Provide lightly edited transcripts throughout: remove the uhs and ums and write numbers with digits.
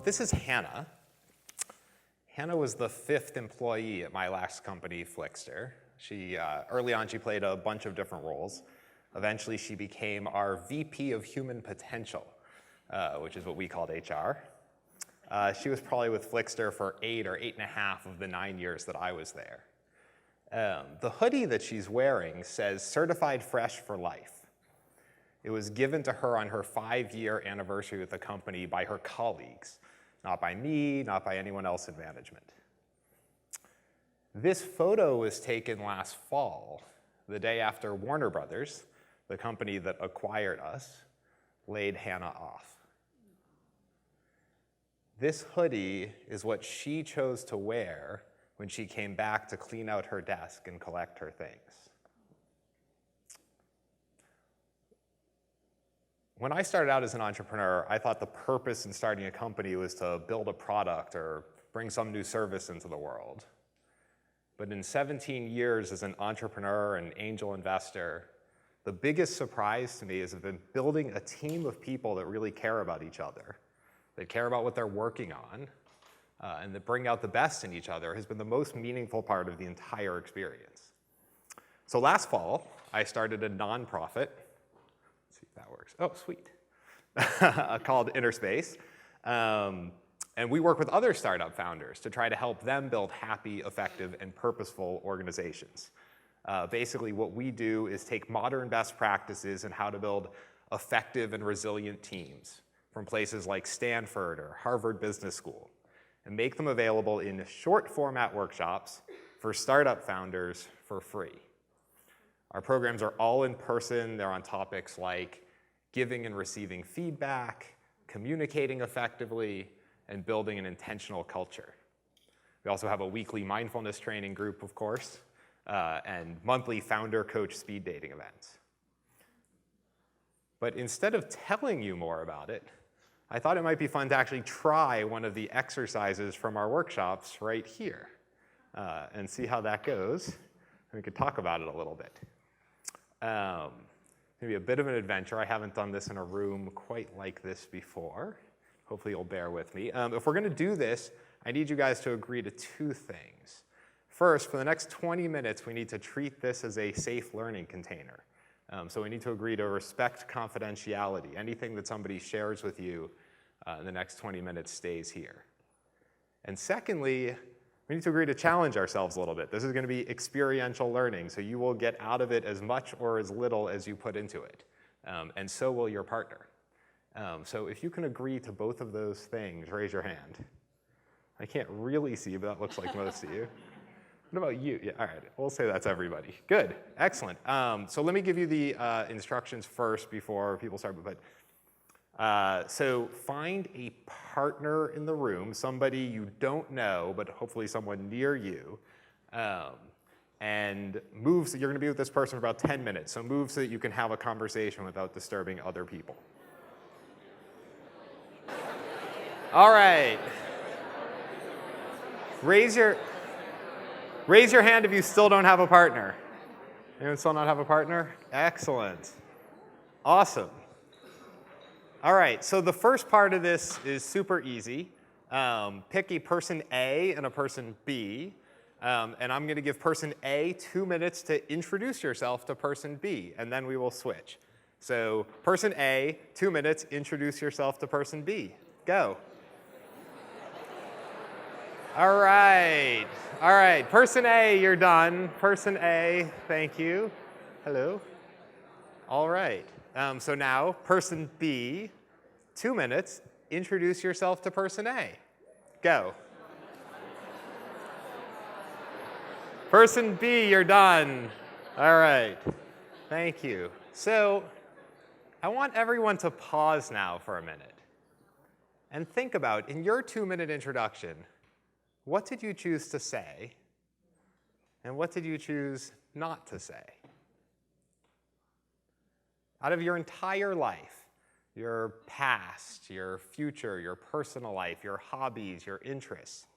This is Hannah. Hannah was the 5th employee at my last company, Flixster. Early on, she played a bunch of different roles. Eventually, she became our VP of Human Potential, which is what we called HR. She was probably with Flixster for 8 or 8.5 of the 9 years that I was there. The hoodie that she's wearing says Certified Fresh for Life. It was given to her on her 5-year anniversary with the company by her colleagues, not by me, not by anyone else in management. This photo was taken last fall, the day after Warner Brothers, the company that acquired us, laid Hannah off. This hoodie is what she chose to wear when she came back to clean out her desk and collect her things. When I started out as an entrepreneur, I thought the purpose in starting a company was to build a product or bring some new service into the world. But in 17 years as an entrepreneur and angel investor, the biggest surprise to me has been building a team of people that really care about each other, that care about what they're working on, and that bring out the best in each other has been the most meaningful part of the entire experience. So last fall, I started a nonprofit. Let's see if that works. Oh, sweet. Called Innerspace. And we work with other startup founders to try to help them build happy, effective, and purposeful organizations. Basically, what we do is take modern best practices and how to build effective and resilient teams from places like Stanford or Harvard Business School and make them available in short format workshops for startup founders for free. Our programs are all in person. They're on topics like giving and receiving feedback, communicating effectively, and building an intentional culture. We also have a weekly mindfulness training group, of course, and monthly founder coach speed dating events. But instead of telling you more about it, I thought it might be fun to actually try one of the exercises from our workshops right here and see how that goes. We could talk about it a little bit. Maybe a bit of an adventure. I haven't done this in a room quite like this before. Hopefully you'll bear with me. If we're going to do this, I need you guys to agree to 2 things. First, for the next 20 minutes, we need to treat this as a safe learning container. So we need to agree to respect confidentiality. Anything that somebody shares with you in the next 20 minutes stays here. And secondly, we need to agree to challenge ourselves a little bit. This is going to be experiential learning, so you will get out of it as much or as little as you put into it. And so will your partner. So if you can agree to both of those things, raise your hand. I can't really see, but that looks like most of you. What about you? Yeah, all right, we'll say that's everybody. Good, excellent. So let me give you the instructions first before people start. So find a partner in the room, somebody you don't know, but hopefully someone near you, and move. So you're going to be with this person for about 10 minutes. So move so that you can have a conversation without disturbing other people. All right. Raise your hand if you still don't have a partner. Anyone still not have a partner? Excellent. Awesome. All right, so the first part of this is super easy. Pick a person A and a person B, and I'm going to give person A 2 minutes to introduce yourself to person B, and then we will switch. So person A, 2 minutes, introduce yourself to person B. Go. All right, person A, you're done. Person A, thank you. Hello. All right. So now, person B, 2 minutes, introduce yourself to person A. Go. Person B, you're done. All right. Thank you. So I want everyone to pause now for a minute and think about, in your 2-minute introduction, what did you choose to say, and what did you choose not to say? Out of your entire life, your past, your future, your personal life, your hobbies, your interests,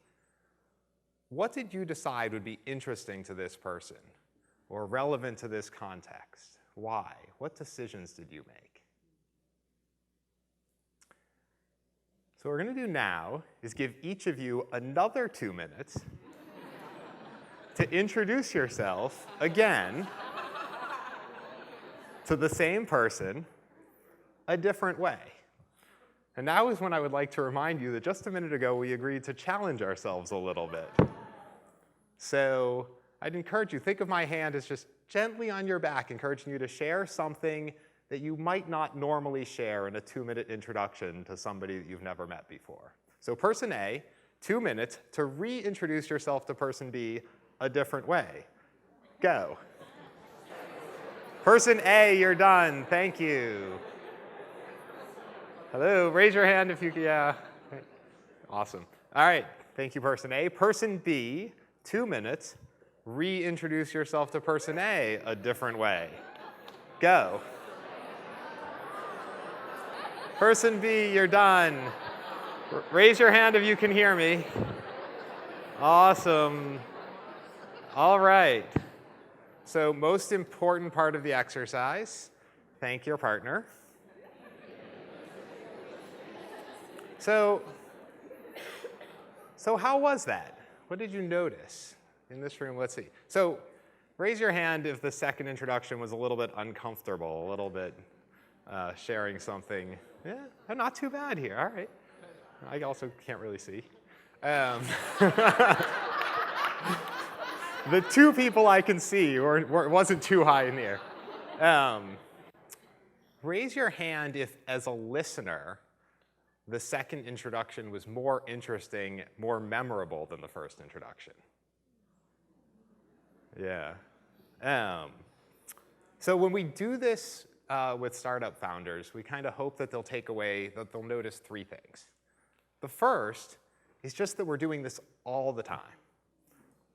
what did you decide would be interesting to this person or relevant to this context? Why? What decisions did you make? So what we're going to do now is give each of you another 2 minutes to introduce yourself again to the same person a different way. And now is when I would like to remind you that just a minute ago we agreed to challenge ourselves a little bit. So I'd encourage you, think of my hand as just gently on your back, encouraging you to share something that you might not normally share in a 2-minute introduction to somebody that you've never met before. So person A, 2 minutes to reintroduce yourself to person B a different way. Go. Person A, you're done. Thank you. Hello, raise your hand if you can, yeah. Awesome. All right, thank you, person A. Person B, 2 minutes, reintroduce yourself to person A a different way. Go. Person B, you're done. Raise your hand if you can hear me. Awesome. All right. So most important part of the exercise, thank your partner. So how was that? What did you notice in this room? Let's see. So raise your hand if the second introduction was a little bit uncomfortable, a little bit sharing something. Yeah, not too bad here. All right. I also can't really see. The 2 people I can see wasn't too high in the air. Raise your hand if, as a listener, the second introduction was more interesting, more memorable than the first introduction. Yeah. So when we do this with startup founders, we kind of hope that they'll notice 3 things. The first is just that we're doing this all the time.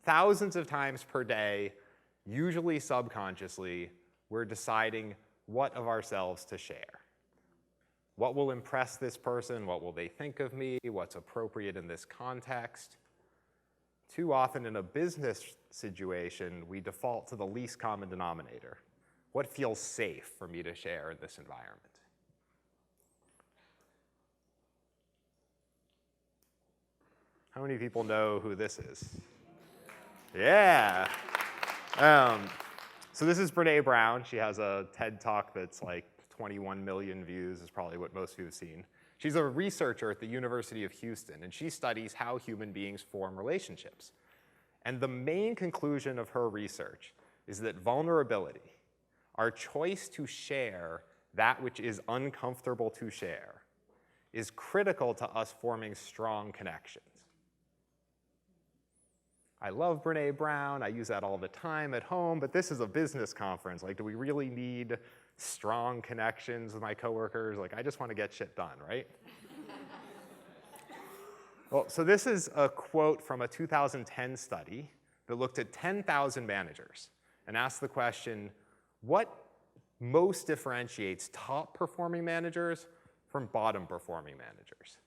Thousands of times per day, usually subconsciously, we're deciding what of ourselves to share. What will impress this person? What will they think of me? What's appropriate in this context? Too often in a business situation, we default to the least common denominator. What feels safe for me to share in this environment? How many people know who this is? Yeah. So this is Brené Brown. She has a TED Talk that's like 21 million views, is probably what most of you have seen. She's a researcher at the University of Houston, and she studies how human beings form relationships. And the main conclusion of her research is that vulnerability, our choice to share that which is uncomfortable to share, is critical to us forming strong connections. I love Brené Brown. I use that all the time at home, but this is a business conference. Like, do we really need strong connections with my coworkers? Like, I just want to get shit done, right? Well, so this is a quote from a 2010 study that looked at 10,000 managers and asked the question, what most differentiates top performing managers from bottom performing managers?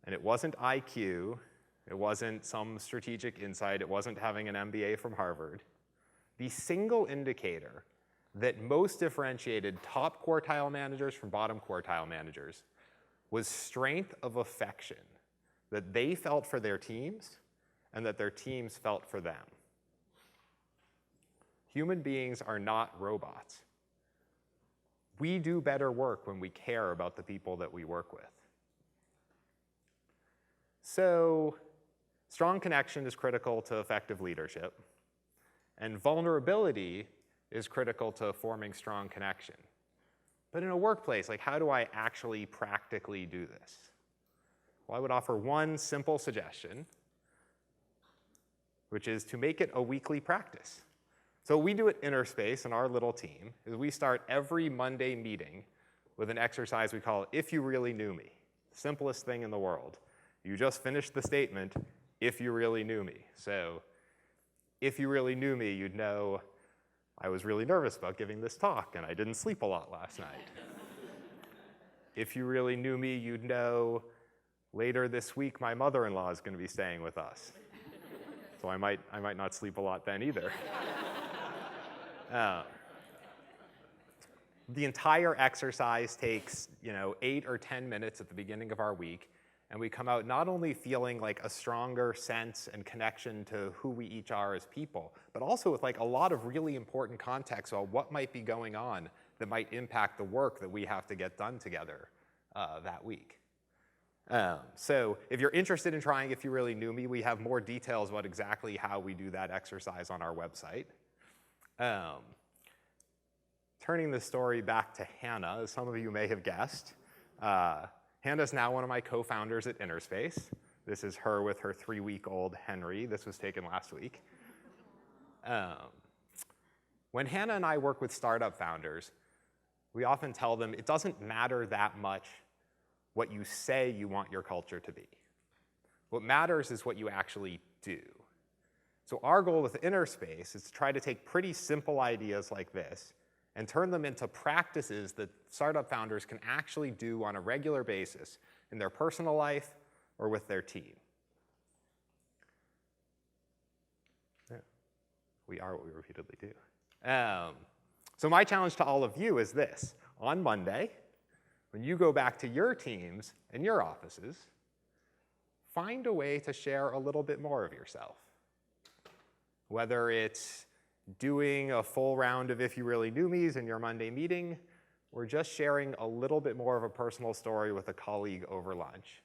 And it wasn't IQ. It wasn't some strategic insight. It wasn't having an MBA from Harvard. The single indicator that most differentiated top quartile managers from bottom quartile managers was strength of affection that they felt for their teams and that their teams felt for them. Human beings are not robots. We do better work when we care about the people that we work with. So, strong connection is critical to effective leadership, and vulnerability is critical to forming strong connection. But in a workplace, like, how do I actually practically do this? Well, I would offer one simple suggestion, which is to make it a weekly practice. So what we do at Innerspace in our little team is we start every Monday meeting with an exercise we call If You Really Knew Me. Simplest thing in the world. You just finished the statement, if you really knew me. So if you really knew me, you'd know I was really nervous about giving this talk, and I didn't sleep a lot last night. If you really knew me, you'd know later this week my mother-in-law is going to be staying with us. So I might not sleep a lot then either. The entire exercise takes 8 or 10 minutes at the beginning of our week, and we come out not only feeling like a stronger sense and connection to who we each are as people, but also with like a lot of really important context about what might be going on that might impact the work that we have to get done together that week. So if you're interested in trying If You Really Knew Me, we have more details about exactly how we do that exercise on our website. Turning the story back to Hannah, as some of you may have guessed, Hannah's now one of my co-founders at Innerspace. This is her with her 3-week-old Henry. This was taken last week. When Hannah and I work with startup founders, we often tell them it doesn't matter that much what you say you want your culture to be. What matters is what you actually do. So our goal with Innerspace is to try to take pretty simple ideas like this and turn them into practices that startup founders can actually do on a regular basis in their personal life or with their team. Yeah. We are what we repeatedly do. So my challenge to all of you is this. On Monday, when you go back to your teams and your offices, find a way to share a little bit more of yourself. Whether it's doing a full round of If You Really Knew Me's in your Monday meeting, or just sharing a little bit more of a personal story with a colleague over lunch.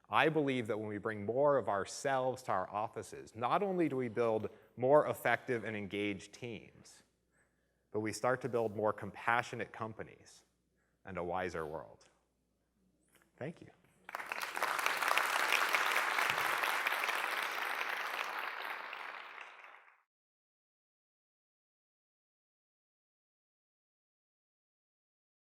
I believe that when we bring more of ourselves to our offices, not only do we build more effective and engaged teams, but we start to build more compassionate companies and a wiser world. Thank you.